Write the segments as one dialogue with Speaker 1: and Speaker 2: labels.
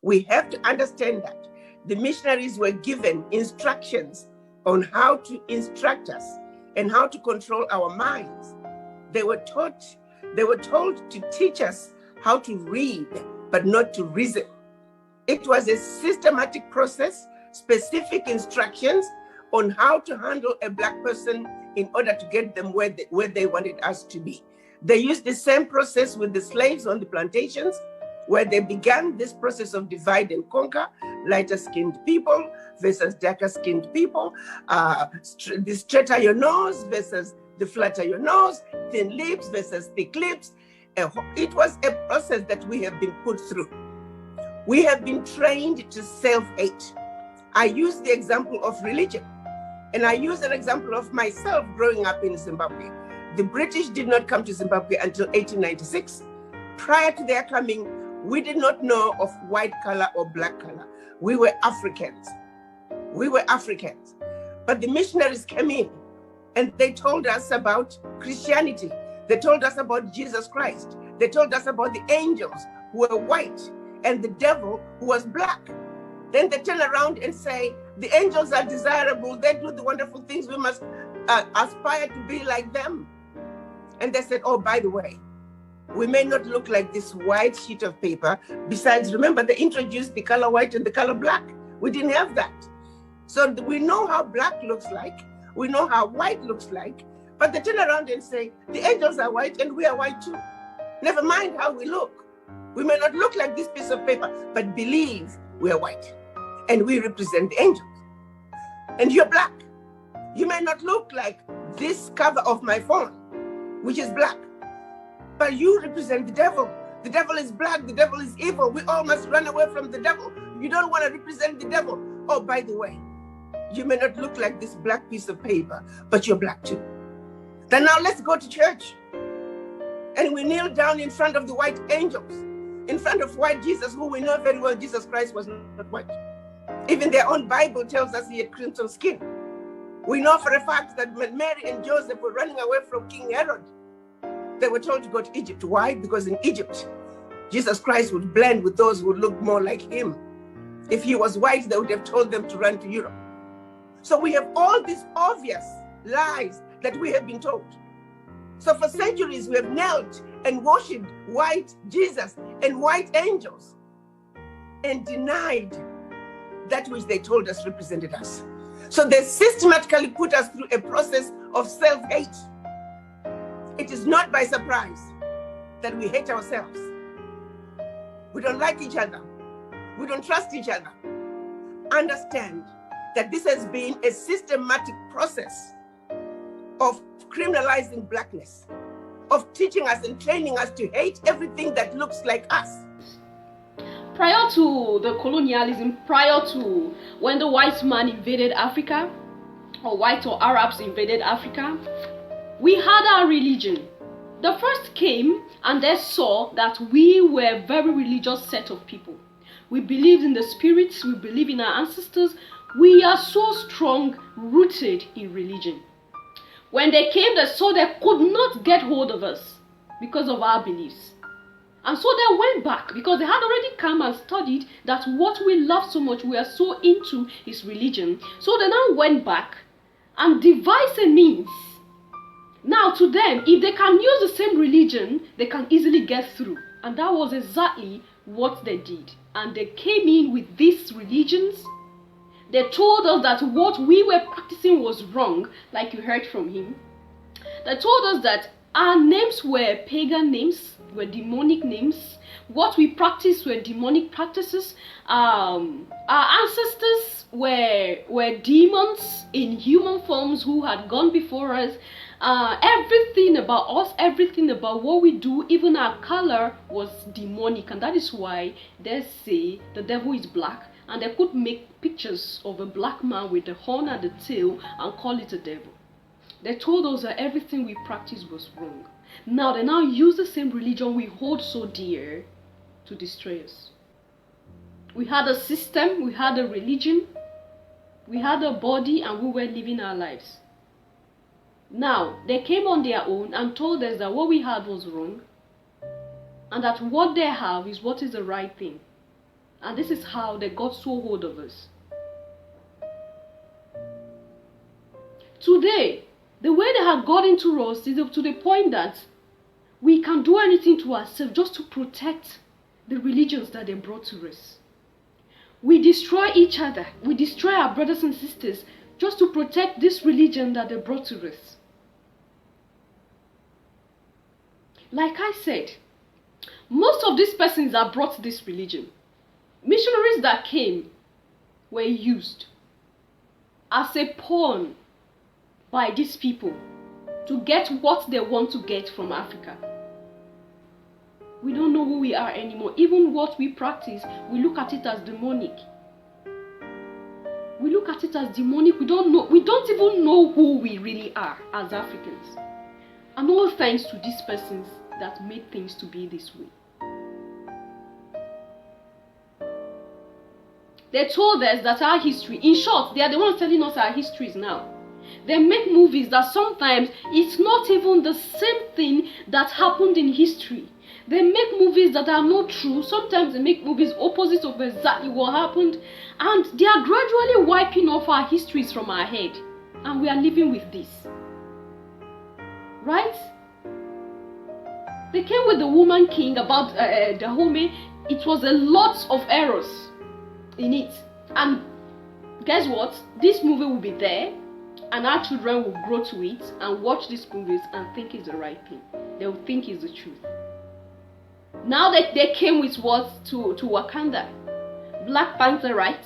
Speaker 1: We have to understand that the missionaries were given instructions on how to instruct us and how to control our minds. They were told to teach us how to read, but not to reason. It was a systematic process, specific instructions on how to handle a Black person in order to get them where they wanted us to be. They used the same process with the slaves on the plantations, where they began this process of divide and conquer, lighter-skinned people versus darker-skinned people, the straighter your nose versus the flatter your nose, thin lips versus thick lips. It was a process that we have been put through. We have been trained to self-hate. I use the example of religion, and I use an example of myself growing up in Zimbabwe. The British did not come to Zimbabwe until 1896. Prior to their coming, we did not know of white color or black color. We were Africans. We were Africans. But the missionaries came in and they told us about Christianity. They told us about Jesus Christ. They told us about the angels who were white and the devil who was black. Then they turn around and say, the angels are desirable. They do the wonderful things. We must aspire to be like them. And they said, oh, by the way, we may not look like this white sheet of paper. Besides, remember, they introduced the color white and the color black. We didn't have that. So we know how black looks like. We know how white looks like. But they turn around and say, the angels are white and we are white too. Never mind how we look. We may not look like this piece of paper, but believe we are white. And we represent the angels. And you're black. You may not look like this cover of my phone, which is black. But you represent the devil. The devil is black. The devil is evil. We all must run away from the devil. You don't want to represent the devil. Oh, by the way, you may not look like this black piece of paper, but you're black too. Then now let's go to church. And we kneel down in front of the white angels, in front of white Jesus, who we know very well Jesus Christ was not white. Even their own Bible tells us he had crimson skin. We know for a fact that when Mary and Joseph were running away from King Herod, they were told to go to Egypt. Why? Because in Egypt, Jesus Christ would blend with those who looked more like him. If he was white, they would have told them to run to Europe. So we have all these obvious lies that we have been told. So for centuries, we have knelt and worshipped white Jesus and white angels and denied that which they told us represented us. So they systematically put us through a process of self-hate. It is not by surprise that we hate ourselves. We don't like each other. We don't trust each other. Understand that this has been a systematic process of criminalizing blackness, of teaching us and training us to hate everything that looks like us.
Speaker 2: Prior to the colonialism, prior to when the white man invaded Africa, or white or Arabs invaded Africa, we had our religion. The first came and they saw that we were a very religious set of people. We believed in the spirits, we believe in our ancestors. We are so strong rooted in religion. When they came, they saw they could not get hold of us because of our beliefs. And so they went back because they had already come and studied that what we love so much, we are so into, is religion. So they now went back and devised a means. Now to them, if they can use the same religion, they can easily get through. And that was exactly what they did. And they came in with these religions. They told us that what we were practicing was wrong, like you heard from him. They told us that our names were pagan names, were demonic names. What we practiced were demonic practices. Our ancestors were demons in human forms who had gone before us. Everything about us, everything about what we do, even our color was demonic. And that is why they say the devil is black. And they could make pictures of a black man with the horn and the tail and call it a devil. They told us that everything we practiced was wrong. Now they now use the same religion we hold so dear to destroy us. We had a system, we had a religion, we had a body, and we were living our lives. Now they came on their own and told us that what we had was wrong, and that what they have is what is the right thing. And this is how they got so hold of us. Today, the way they have got into us is to the point that we can do anything to ourselves just to protect the religions that they brought to us. We destroy each other. We destroy our brothers and sisters just to protect this religion that they brought to us. Like I said, most of these persons that brought this religion, missionaries that came, were used as a pawn by these people to get what they want to get from Africa. We don't know who we are anymore. Even what we practice, we look at it as demonic. We look at it as demonic. We don't even know who we really are as Africans. And all thanks to these persons that made things to be this way. They told us that our history, in short, they are the ones telling us our histories now. They make movies that sometimes it's not even the same thing that happened in history. They make movies that are not true. Sometimes they make movies opposite of exactly what happened. And they are gradually wiping off our histories from our head. And we are living with this. Right? They came with the woman king about Dahomey. It was a lot of errors in it. And guess what? This movie will be there. And our children will grow to it and watch these movies and think it's the right thing. They will think it's the truth. Now that they came with what to Wakanda, Black Panther, right?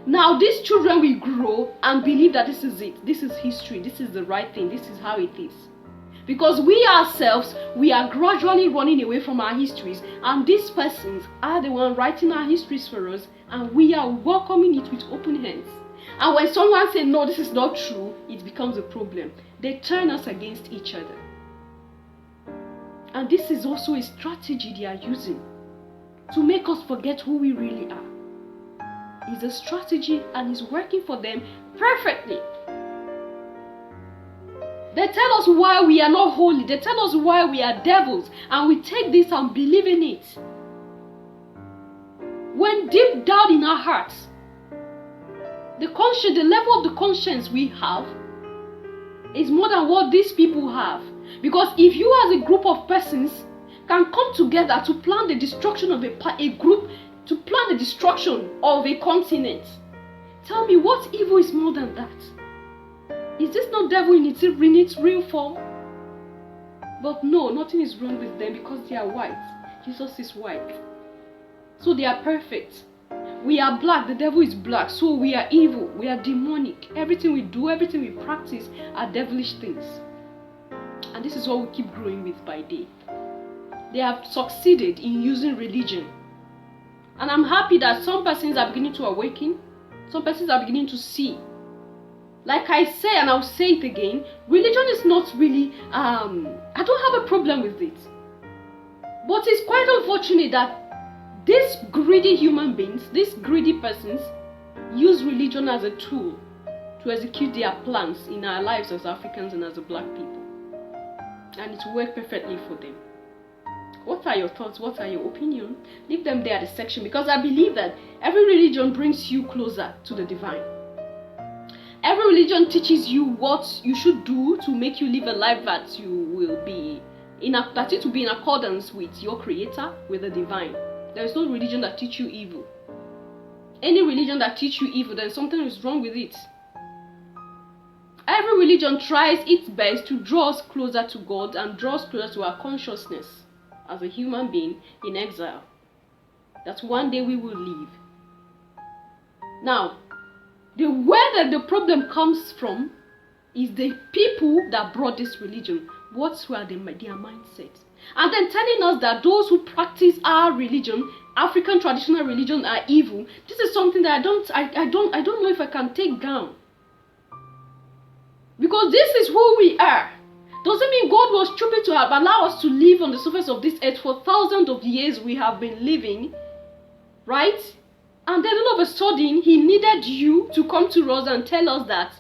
Speaker 2: Now these children will grow and believe that this is it. This is history. This is the right thing. This is how it is. Because we ourselves, we are gradually running away from our histories. And these persons are the ones writing our histories for us. And we are welcoming it with open hands. And when someone says, no, this is not true, it becomes a problem. They turn us against each other. And this is also a strategy they are using to make us forget who we really are. It's a strategy and it's working for them perfectly. They tell us why we are not holy. They tell us why we are devils. And we take this and believe in it. When deep down in our hearts, the level of the conscience we have is more than what these people have. Because if you as a group of persons can come together to plan the destruction of a group, to plan the destruction of a continent, tell me what evil is more than that? Is this not devil in its real form? But no, nothing is wrong with them because they are white. Jesus is white. So they are perfect. We are black, the devil is black, so we are evil, we are demonic. Everything we do, everything we practice are devilish things. And this is what we keep growing with by day. They have succeeded in using religion. And I'm happy that some persons are beginning to awaken, some persons are beginning to see. Like I say, and I'll say it again, religion is not really, I don't have a problem with it. But it's quite unfortunate that these greedy human beings, these greedy persons, use religion as a tool to execute their plans in our lives as Africans and as a black people. And it worked perfectly for them. What are your thoughts? What are your opinions? Leave them there at the section, because I believe that every religion brings you closer to the divine. Every religion teaches you what you should do to make you live a life that you will be in accordance with your creator, with the divine. There is no religion that teaches you evil. Any religion that teaches you evil, then something is wrong with it. Every religion tries its best to draw us closer to God and draw us closer to our consciousness as a human being in exile. That one day we will leave. Now, where that the problem comes from is the people that brought this religion. What were their mindsets? And then telling us that those who practice our religion, African traditional religion, are evil. This is something that I don't know if I can take down. Because this is who we are. Doesn't mean God was stupid to have allowed us to live on the surface of this earth for thousands of years we have been living. Right? And then all of a sudden, he needed you to come to us and tell us that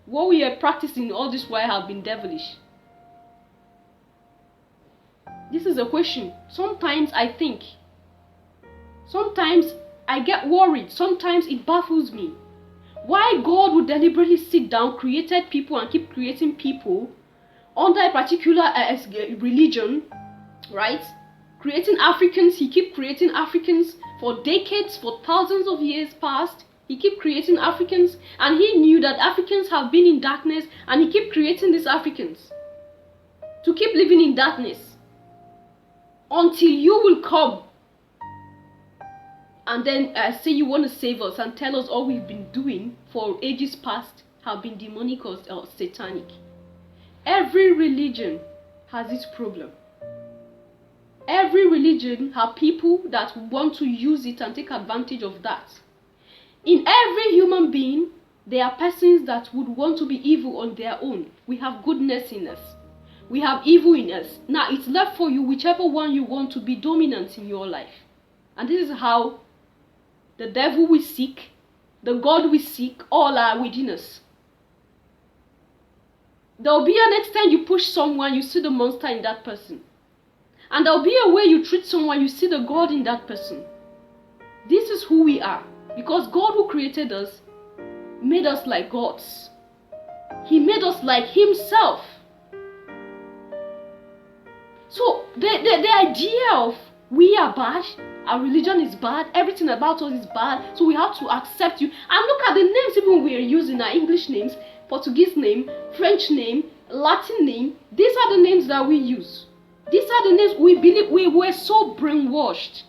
Speaker 2: what we are practicing all this while have been devilish. This is a question. Sometimes I think Sometimes I get worried. Sometimes it baffles me. Why God would deliberately sit down, created people and keep creating people under a particular religion, right? Creating Africans, he keep creating Africans for decades, for thousands of years past. He keep creating Africans, and he knew that Africans have been in darkness, and he keep creating these Africans to keep living in darkness until you will come and then say you want to save us and tell us all we've been doing for ages past have been demonic or satanic. Every religion has its problem. Every religion have people that want to use it and take advantage of that. In every human being, there are persons that would want to be evil on their own. We have goodness in us. We have evil in us. Now it's left for you, whichever one you want to be dominant in your life. And this is how the devil we seek, the God we seek, all are within us. There will be an extent you push someone, you see the monster in that person. And there will be a way you treat someone, you see the God in that person. This is who we are. Because God who created us made us like gods. He made us like himself. So the idea of we are bad, our religion is bad, everything about us is bad, so we have to accept you. And look at the names even we are using, our English names, Portuguese name, French name, Latin name. These are the names that we use. These are the names we believe. We were so brainwashed.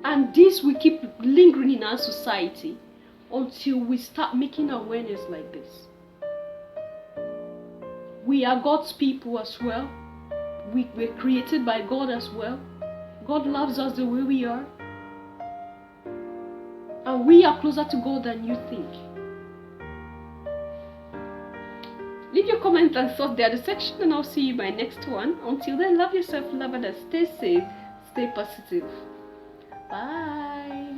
Speaker 2: And this will keep lingering in our society until we start making awareness like this. We are God's people as well. We were created by God as well. God loves us the way we are. And we are closer to God than you think. Leave your comments and thoughts there in the section, and I'll see you in my next one. Until then, love yourself, love others, stay safe, stay positive. Bye.